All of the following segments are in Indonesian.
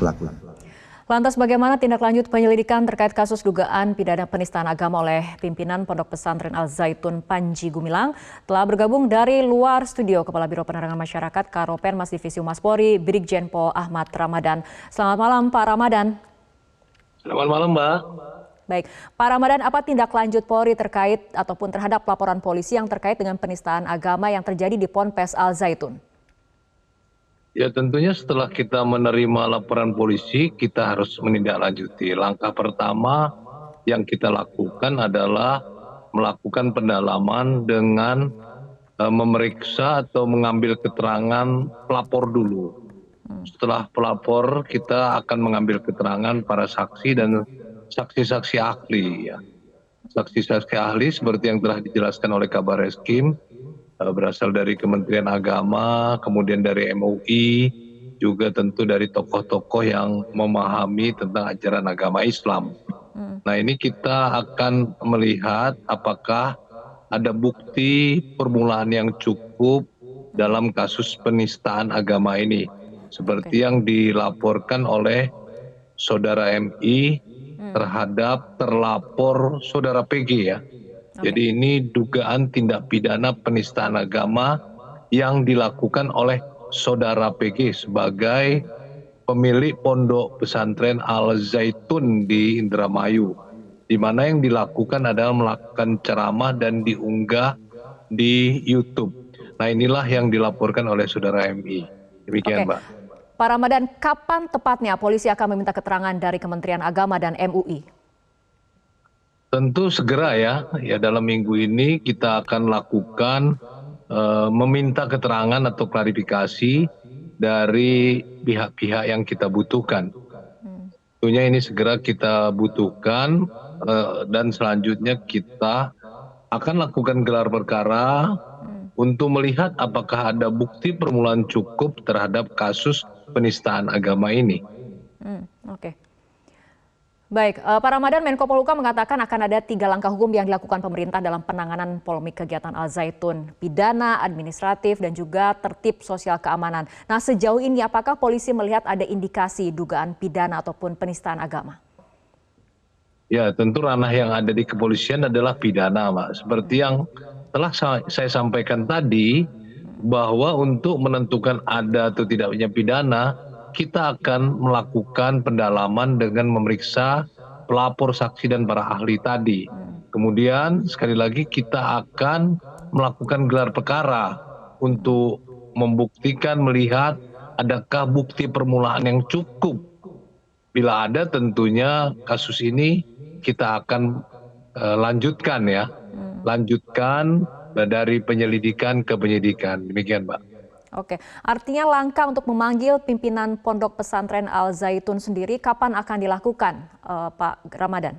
pelaku. Lantas bagaimana tindak lanjut penyelidikan terkait kasus dugaan pidana penistaan agama oleh pimpinan Pondok Pesantren Al Zaitun Panji Gumilang? Telah bergabung dari luar studio Kepala Biro Penerangan Masyarakat Karopenmas Divisi Humas Polri Brigjen Pol Ahmad Ramadan. Selamat malam Pak Ramadan. Selamat malam Mbak. Baik, Pak Ramadan, apa tindak lanjut Polri terkait ataupun terhadap laporan polisi yang terkait dengan penistaan agama yang terjadi di Ponpes Al Zaitun? Ya tentunya setelah kita menerima laporan polisi, kita harus menindaklanjuti. Langkah pertama yang kita lakukan adalah melakukan pendalaman dengan memeriksa atau mengambil keterangan pelapor dulu. Setelah pelapor, kita akan mengambil keterangan para saksi dan saksi-saksi ahli. Ya. Saksi-saksi ahli seperti yang telah dijelaskan oleh Kabar Eskrim, berasal dari Kementerian Agama, kemudian dari MUI, juga tentu dari tokoh-tokoh yang memahami tentang ajaran agama Islam. Nah ini kita akan melihat apakah ada bukti permulaan yang cukup dalam kasus penistaan agama ini. Seperti yang dilaporkan oleh Saudara MI terhadap terlapor Saudara PG ya. Jadi ini dugaan tindak pidana penistaan agama yang dilakukan oleh Saudara PG sebagai pemilik Pondok Pesantren Al Zaitun di Indramayu, di mana yang dilakukan adalah melakukan ceramah dan diunggah di YouTube. Nah inilah yang dilaporkan oleh Saudara MI. Demikian Mbak. Pak Ramadan, kapan tepatnya polisi akan meminta keterangan dari Kementerian Agama dan MUI? Tentu segera ya dalam minggu ini kita akan lakukan meminta keterangan atau klarifikasi dari pihak-pihak yang kita butuhkan. Tentunya ini segera kita butuhkan dan selanjutnya kita akan lakukan gelar perkara untuk melihat apakah ada bukti permulaan cukup terhadap kasus penistaan agama ini. Baik, Pak Ramadan, Menko Polhukam mengatakan akan ada 3 langkah hukum yang dilakukan pemerintah dalam penanganan polemik kegiatan Al Zaitun, pidana, administratif, dan juga tertib sosial keamanan. Nah, sejauh ini apakah polisi melihat ada indikasi dugaan pidana ataupun penistaan agama? Ya, tentu ranah yang ada di kepolisian adalah pidana, Pak. Seperti yang telah saya sampaikan tadi, bahwa untuk menentukan ada atau tidaknya pidana, kita akan melakukan pendalaman dengan memeriksa pelapor, saksi, dan para ahli tadi. Kemudian sekali lagi kita akan melakukan gelar perkara untuk membuktikan, melihat adakah bukti permulaan yang cukup. Bila ada tentunya kasus ini kita akan lanjutkan ya. Lanjutkan dari penyelidikan ke penyidikan. Demikian Mbak. Oke, artinya langkah untuk memanggil pimpinan Pondok Pesantren Al Zaitun sendiri kapan akan dilakukan, Pak Ramadan?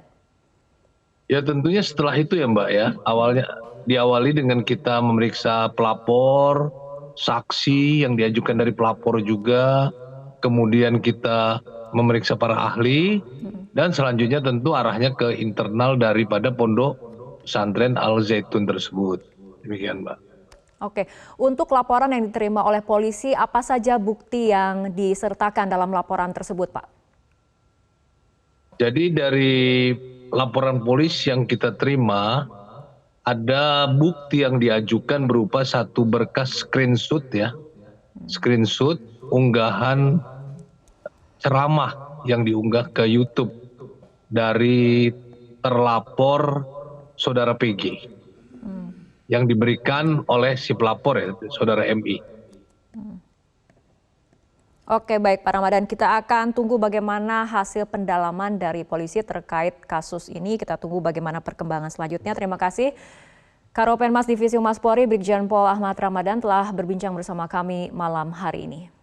Ya tentunya setelah itu ya Mbak ya. Awalnya diawali dengan kita memeriksa pelapor, saksi yang diajukan dari pelapor juga, kemudian kita memeriksa para ahli, dan selanjutnya tentu arahnya ke internal daripada Pondok Pesantren Al Zaitun tersebut. Demikian Mbak. Oke, untuk laporan yang diterima oleh polisi, apa saja bukti yang disertakan dalam laporan tersebut, Pak? Jadi dari laporan polisi yang kita terima, ada bukti yang diajukan berupa satu berkas screenshot ya. Screenshot unggahan ceramah yang diunggah ke YouTube dari terlapor Saudara PG. Yang diberikan oleh si pelapor ya, Saudara MI. Oke, baik Pak Ramadan, kita akan tunggu bagaimana hasil pendalaman dari polisi terkait kasus ini. Kita tunggu bagaimana perkembangan selanjutnya. Terima kasih. Karopenmas Divisi Humas Polri Brigjen Pol Ahmad Ramadan telah berbincang bersama kami malam hari ini.